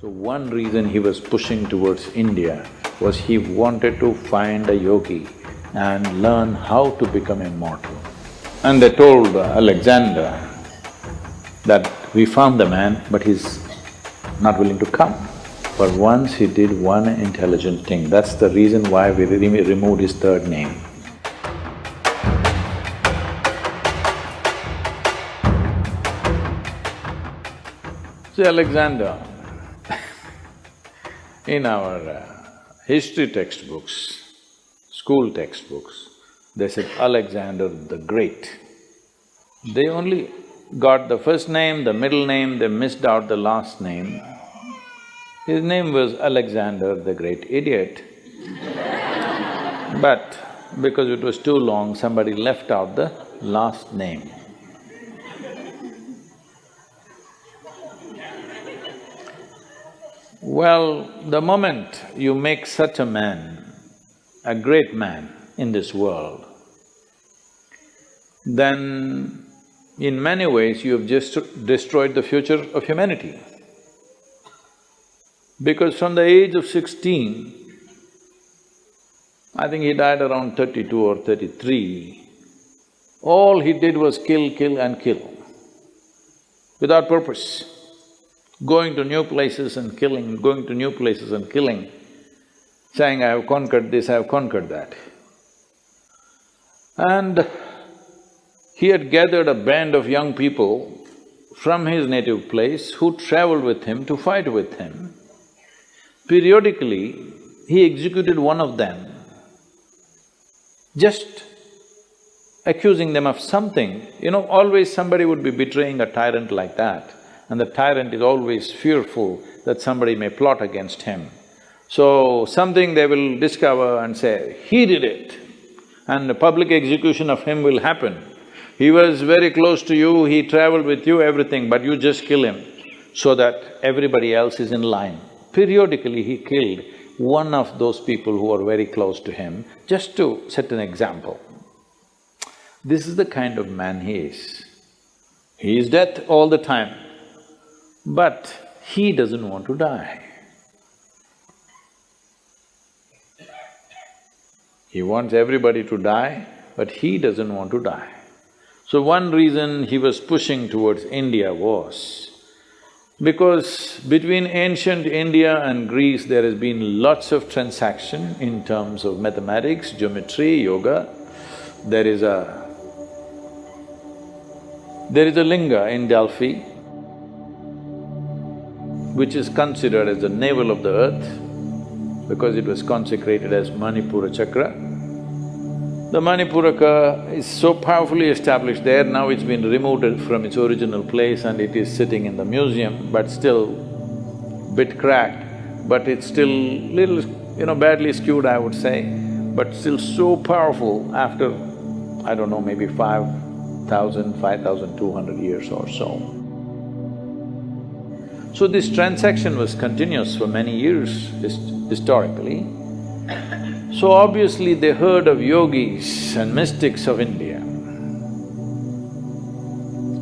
So one reason he was pushing towards India was he wanted to find a yogi and learn how to become immortal. And they told Alexander that we found the man, but he's not willing to come. But once he did one intelligent thing, that's the reason why we removed his third name. See, Alexander, in our history textbooks, school textbooks, they said Alexander the Great. They only got the first name, the middle name, they missed out the last name. His name was Alexander the Great Idiot. But because it was too long, somebody left out the last name. Well, the moment you make such a man, a great man in this world, then in many ways you have just destroyed the future of humanity. Because from the age of 16, I think he died around 32 or 33, all he did was kill, kill and kill, without purpose. Going to new places and killing, going to new places and killing, saying, I have conquered this, I have conquered that. And he had gathered a band of young people from his native place who traveled with him to fight with him. Periodically, he executed one of them, just accusing them of something. You know, always somebody would be betraying a tyrant like that, and the tyrant is always fearful that somebody may plot against him. So, something they will discover and say, he did it, and the public execution of him will happen. He was very close to you, he traveled with you, everything, but you just kill him so that everybody else is in line. Periodically, he killed one of those people who were very close to him, just to set an example. This is the kind of man he is. He is death all the time, but he doesn't want to die. He wants everybody to die, but he doesn't want to die. So one reason he was pushing towards India was because between ancient India and Greece there has been lots of transaction in terms of mathematics, geometry, yoga. There is a linga in Delphi which is considered as the navel of the earth because it was consecrated as Manipura Chakra. The Manipuraka is so powerfully established there, now it's been removed from its original place and it is sitting in the museum, but still bit cracked, but it's still little, badly skewed, I would say, but still so powerful after, I don't know, maybe 5,200 years or so. So this transaction was continuous for many years historically. So obviously they heard of yogis and mystics of India.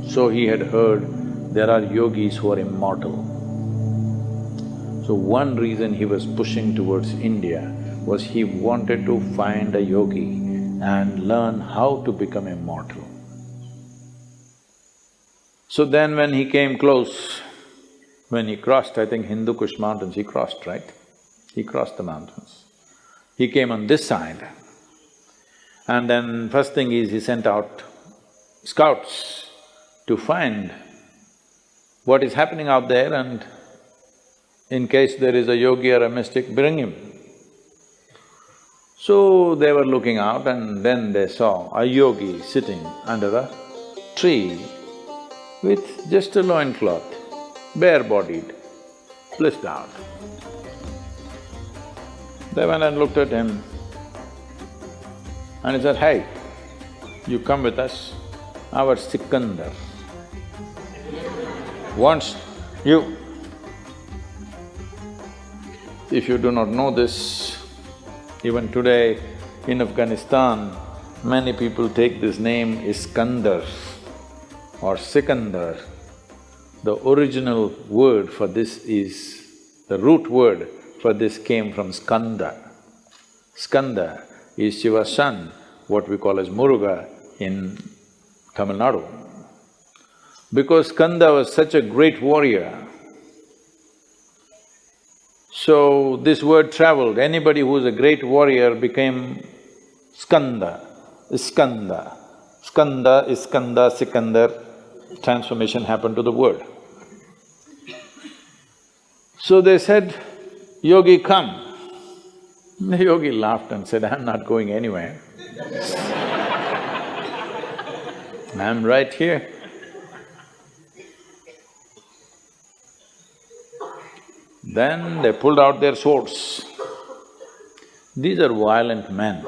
So he had heard there are yogis who are immortal. So one reason he was pushing towards India was he wanted to find a yogi and learn how to become immortal. So then when he came close, when he crossed, I think Hindu Kush mountains, he crossed, right? He crossed the mountains. He came on this side, and then first thing is he sent out scouts to find what is happening out there and in case there is a yogi or a mystic, bring him. So they were looking out and then they saw a yogi sitting under a tree with just a loincloth, bare-bodied, blissed out. They went and looked at him and he said, hey, you come with us, our Sikandar wants you. If you do not know this, even today in Afghanistan, Many people take this name Iskandar or Sikandar. The original word for this is… the root word for this came from Skanda. Skanda is Shiva's son, what we call as Muruga in Tamil Nadu. Because Skanda was such a great warrior, so this word traveled. Anybody who is a great warrior became Skanda, Iskanda. Skanda, Iskanda, Sikandar, transformation happened to the word. So they said, "Yogi, come." The yogi laughed and said, "I'm not going anywhere. I'm right here." Then they pulled out their swords. These are violent men.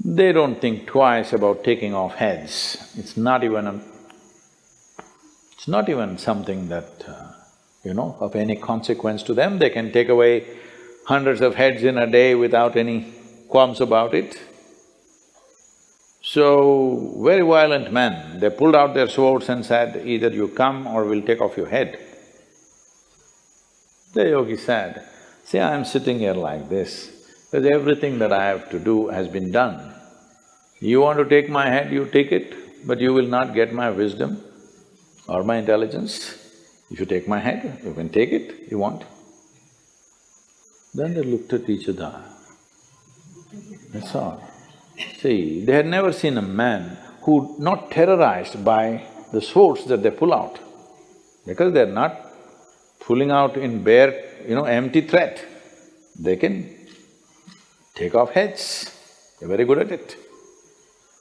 They don't think twice about taking off heads. It's not even something that, of any consequence to them. They can take away hundreds of heads in a day without any qualms about it. So, very violent men, they pulled out their swords and said, "Either you come or we'll take off your head." The yogi said, "See, I'm sitting here like this, because everything that I have to do has been done. You want to take my head, you take it, but you will not get my wisdom or my intelligence. If you take my head, you can take it, you want." Then they looked at each other, that's all. See, they had never seen a man who not terrorized by the swords that they pull out, because they're not pulling out in bare, empty threat. They can take off heads, they're very good at it.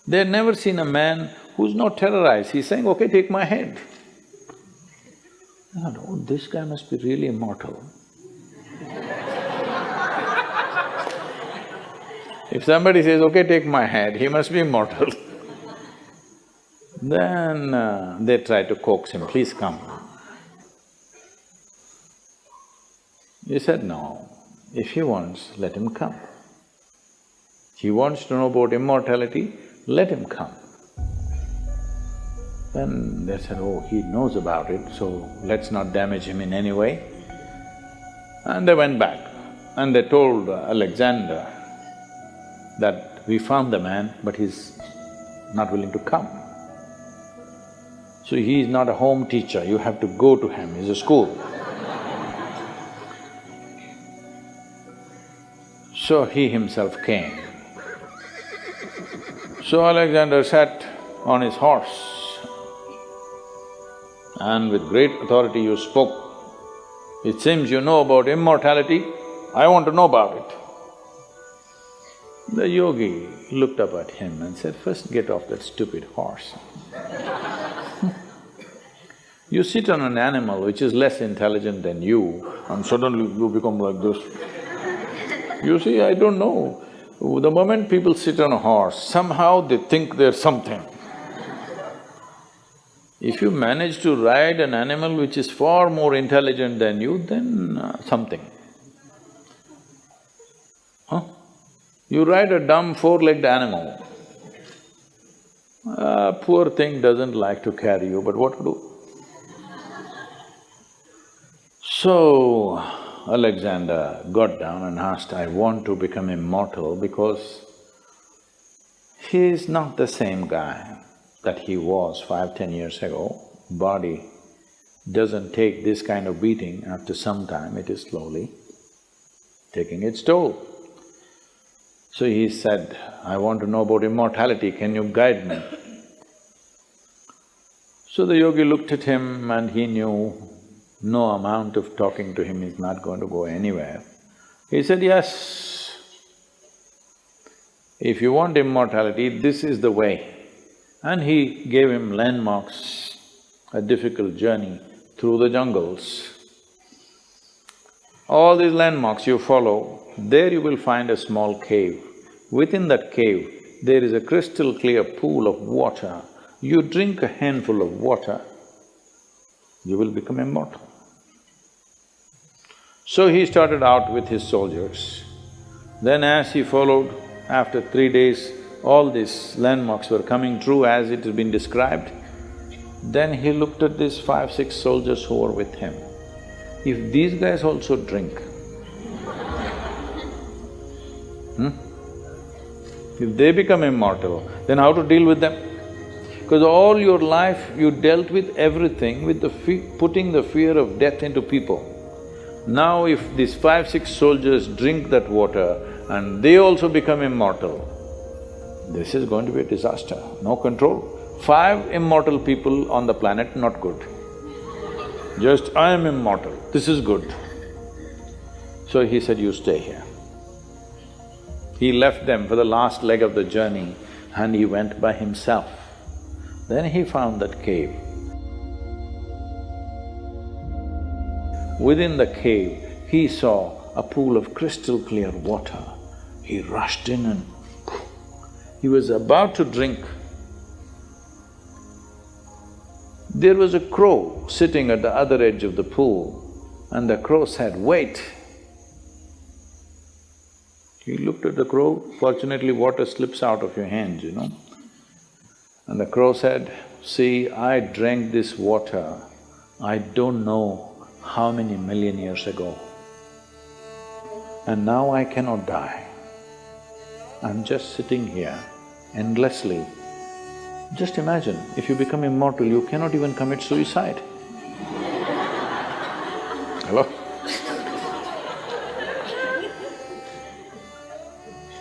They had never seen a man who's not terrorized, he's saying, "Okay, take my head." I thought, "Oh, this guy must be really immortal." If somebody says, "Okay, take my head," he must be immortal. Then they try to coax him, "Please come." He said, "No, if he wants, let him come. He wants to know about immortality, let him come." Then they said, "Oh, he knows about it, so let's not damage him in any way." And they went back and they told Alexander that, "We found the man, but he's not willing to come. So he is not a home teacher, you have to go to him, he's a school." So he himself came. So Alexander sat on his horse and with great authority you spoke, "It seems you know about immortality, I want to know about it." The yogi looked up at him and said, "First get off that stupid horse." You sit on an animal which is less intelligent than you and suddenly you become like this. You see, I don't know, the moment people sit on a horse, somehow they think they're something. If you manage to ride an animal which is far more intelligent than you, then something. Huh? You ride a dumb four-legged animal, poor thing doesn't like to carry you, but what to do? So, Alexander got down and asked, "I want to become immortal because he is not the same guy that he was 5–10 years ago. Body doesn't take this kind of beating after some time, it is slowly taking its toll." So he said, "I want to know about immortality, can you guide me?" So the yogi looked at him and he knew no amount of talking to him is not going to go anywhere. He said, "Yes, if you want immortality, this is the way." And he gave him landmarks, a difficult journey through the jungles. All these landmarks you follow, there you will find a small cave. Within that cave, there is a crystal clear pool of water. You drink a handful of water, you will become immortal. So he started out with his soldiers. Then as he followed, after 3 days, all these landmarks were coming true as it has been described, then he looked at these 5, 6 soldiers who were with him. If these guys also drink, if they become immortal, then how to deal with them? Because all your life you dealt with everything with putting the fear of death into people. Now if these 5, 6 soldiers drink that water and they also become immortal, this is going to be a disaster, no control. 5 immortal people on the planet, not good. Just, I am immortal, this is good. So he said, you stay here. He left them for the last leg of the journey and he went by himself. Then he found that cave. Within the cave, he saw a pool of crystal clear water. He rushed in and he was about to drink. There was a crow sitting at the other edge of the pool and the crow said, wait. He looked at the crow, fortunately water slips out of your hands, you know. And the crow said, see, I drank this water, I don't know how many million years ago. And now I cannot die. I'm just sitting here endlessly. Just imagine, if you become immortal, you cannot even commit suicide. Hello?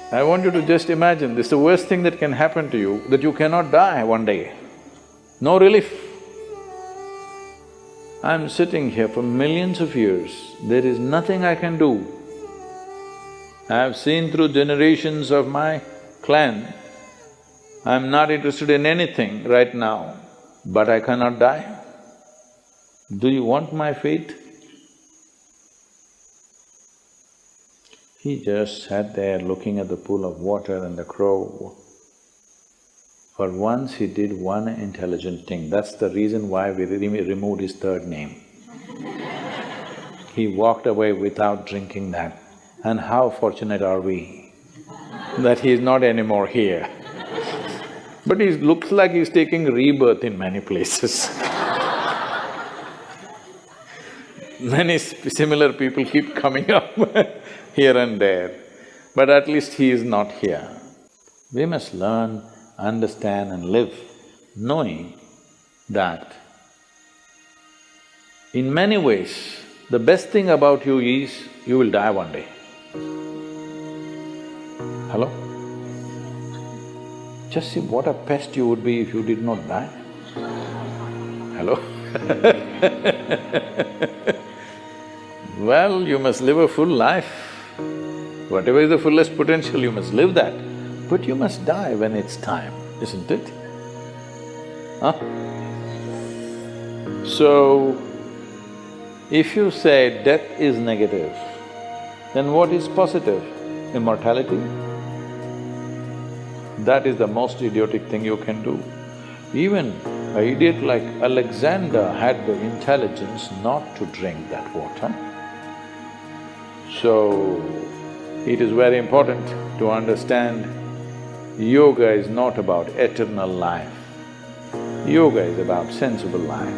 I want you to just imagine, this is the worst thing that can happen to you, that you cannot die one day. No relief. I'm sitting here for millions of years, there is nothing I can do. I have seen through generations of my clan, I'm not interested in anything right now, but I cannot die. Do you want my fate? He just sat there looking at the pool of water and the crow. For once he did one intelligent thing, that's the reason why we removed his third name. He walked away without drinking that. And how fortunate are we that he is not anymore here. But he looks like he's taking rebirth in many places. Many similar people keep coming up here and there, but at least he is not here. We must learn, understand and live knowing that in many ways, the best thing about you is you will die one day. Hello? Just see what a pest you would be if you did not die. Hello? Well, you must live a full life. Whatever is the fullest potential, you must live that. But you must die when it's time, isn't it? Huh? So, if you say death is negative, then what is positive? Immortality? That is the most idiotic thing you can do. Even an idiot like Alexander had the intelligence not to drink that water. So, it is very important to understand yoga is not about eternal life. Yoga is about sensible life.